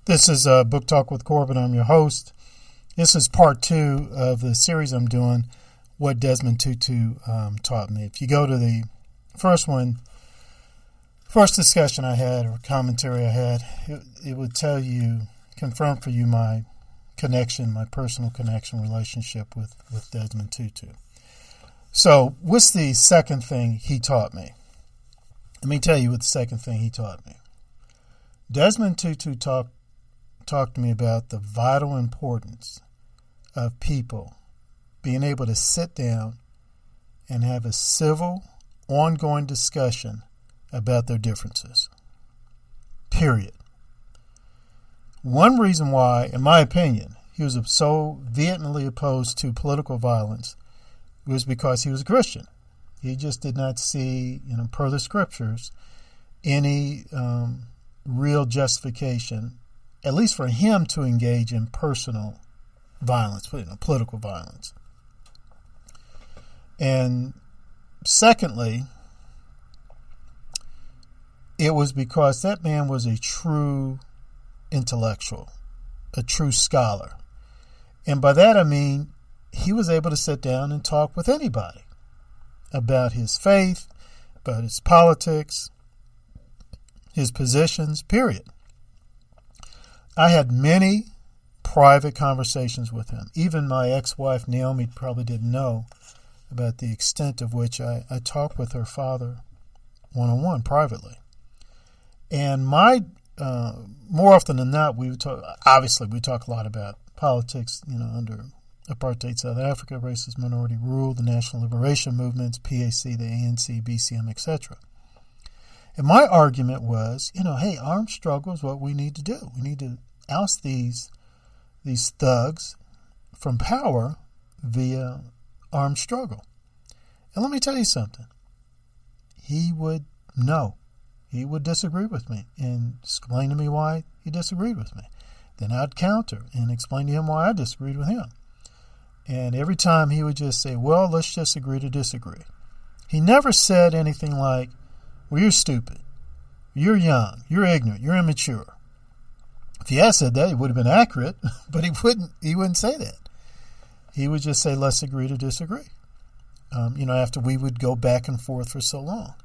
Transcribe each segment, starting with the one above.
This is Book Talk with Corbin. I'm your host. This is part 2 of the series I'm doing, What Desmond Tutu Taught Me. If you go to the first discussion I had or commentary I had, it would tell you, confirm for you my connection, my personal connection, relationship with Desmond Tutu. So what's the second thing he taught me? Let me tell you what the second thing he taught me. Desmond Tutu talked to me about the vital importance of people being able to sit down and have a civil, ongoing discussion about their differences. Period. One reason why, in my opinion, he was so vehemently opposed to political violence was because he was a Christian. He just did not see, per the scriptures, any real justification, at least for him, to engage in personal violence, political violence. And secondly, it was because that man was a true intellectual, a true scholar. And by that I mean he was able to sit down and talk with anybody about his faith, about his politics, his positions, period. I had many private conversations with him. Even my ex-wife, Naomi, probably didn't know about the extent of which I talked with her father one-on-one privately. And more often than not, we would talk, obviously we talk a lot about politics, under apartheid South Africa, racist minority rule, the national liberation movements, PAC, the ANC, BCM, etc. And my argument was, hey, armed struggle is what we need to do. We need to oust these thugs from power via armed struggle. And let me tell you something. He would know. He would disagree with me and explain to me why he disagreed with me. Then I'd counter and explain to him why I disagreed with him. And every time he would just say, well, let's just agree to disagree. He never said anything like, well, you're stupid, you're young, you're ignorant, you're immature. If he had said that, it would have been accurate, but he wouldn't say that. He would just say, let's agree to disagree. After we would go back and forth for so long.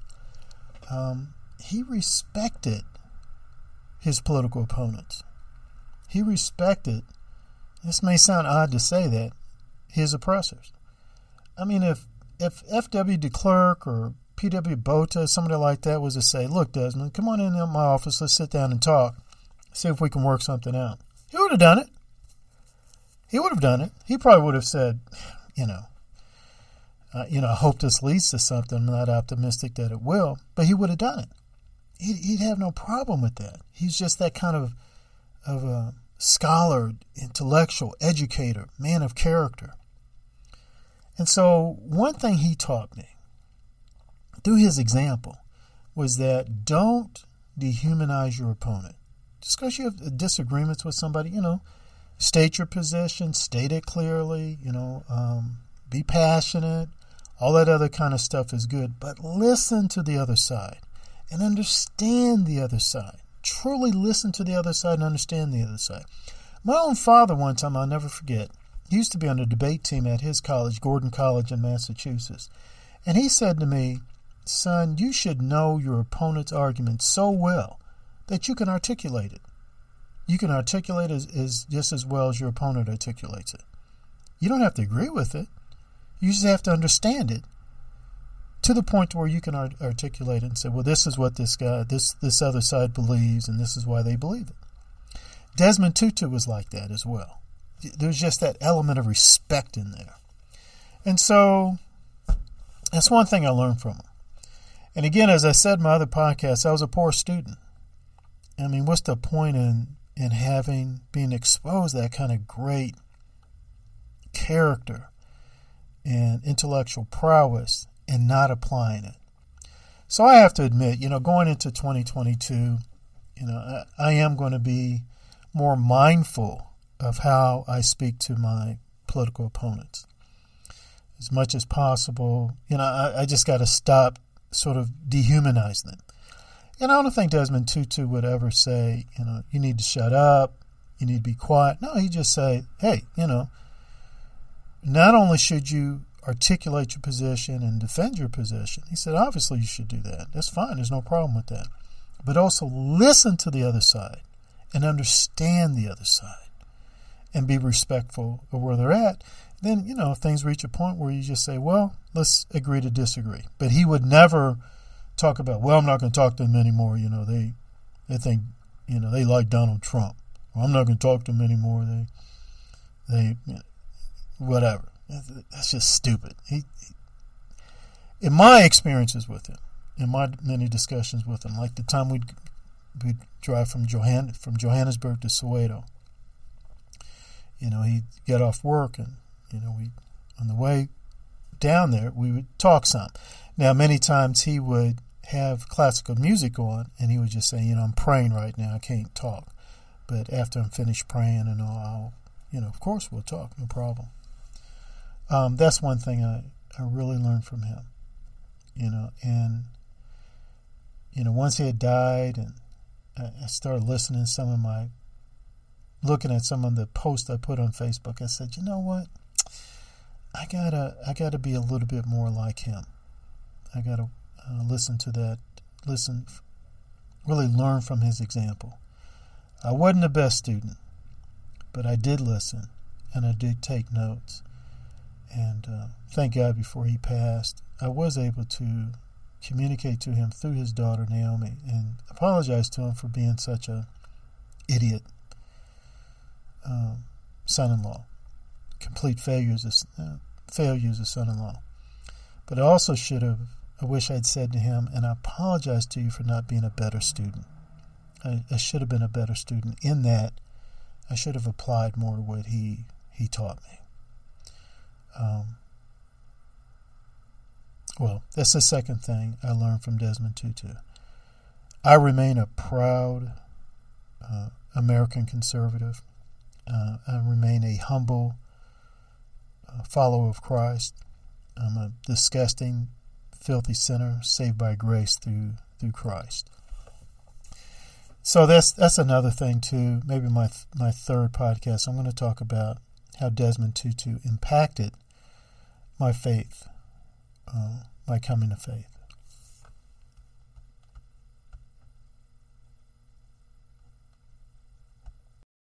He respected his political opponents. He respected, this may sound odd to say that, his oppressors. I mean, if F.W. de Klerk or P.W. Botha, somebody like that, was to say, look, Desmond, come on in my office, let's sit down and talk, see if we can work something out. He would have done it. He would have done it. He probably would have said, I hope this leads to something. I'm not optimistic that it will, but he would have done it. He'd have no problem with that. He's just that kind of a scholar, intellectual, educator, man of character. And so one thing he taught me through his example was that don't dehumanize your opponent. Just because you have disagreements with somebody, state your position, state it clearly, be passionate. All that other kind of stuff is good. But listen to the other side and understand the other side. Truly listen to the other side and understand the other side. My own father, one time, I'll never forget, he used to be on the debate team at his college, Gordon College in Massachusetts. And he said to me, son, you should know your opponent's argument so well that you can articulate it. You can articulate it just as well as your opponent articulates it. You don't have to agree with it. You just have to understand it to the point where you can articulate it and say, well, this is what this other side believes, and this is why they believe it. Desmond Tutu was like that as well. There's just that element of respect in there. And so that's one thing I learned from him. And again, as I said in my other podcast, I was a poor student. I mean, what's the point in being exposed to that kind of great character and intellectual prowess and not applying it? So I have to admit, going into 2022, I am going to be more mindful of how I speak to my political opponents. As much as possible, I just got to stop sort of dehumanizing them. And I don't think Desmond Tutu would ever say, you need to shut up, you need to be quiet. No, he'd just say, hey, not only should you articulate your position and defend your position, he said, obviously you should do that. That's fine. There's no problem with that. But also listen to the other side and understand the other side and be respectful of where they're at. Then, if things reach a point where you just say, well, let's agree to disagree. But he would never talk about, well, I'm not going to talk to them anymore. They think, they like Donald Trump. Well, I'm not going to talk to them anymore. They whatever. That's just stupid. In my experiences with him, in my many discussions with him, like the time we'd drive from Johannesburg to Soweto, he'd get off work and, we on the way down there, we would talk some. Now, many times he would have classical music on, and he would just say, I'm praying right now, I can't talk. But after I'm finished praying and all, of course we'll talk, no problem. That's one thing I really learned from him, and, once he had died, and I started looking at some of the posts I put on Facebook, I said, you know what? I gotta be a little bit more like him. I gotta really learn from his example. I wasn't the best student, but I did listen and I did take notes. And thank God before he passed, I was able to communicate to him through his daughter Naomi and apologize to him for being such a idiot son-in-law. Complete failure as a son-in-law. But I wish I'd said to him, and I apologize to you for not being a better student. I should have been a better student in that I should have applied more to what he taught me. Well, that's the second thing I learned from Desmond Tutu. I remain a proud American conservative. I remain a humble follower of Christ. I'm a disgusting, filthy sinner saved by grace through Christ. So that's another thing too. Maybe my third podcast, I'm going to talk about how Desmond Tutu impacted my faith, my coming to faith.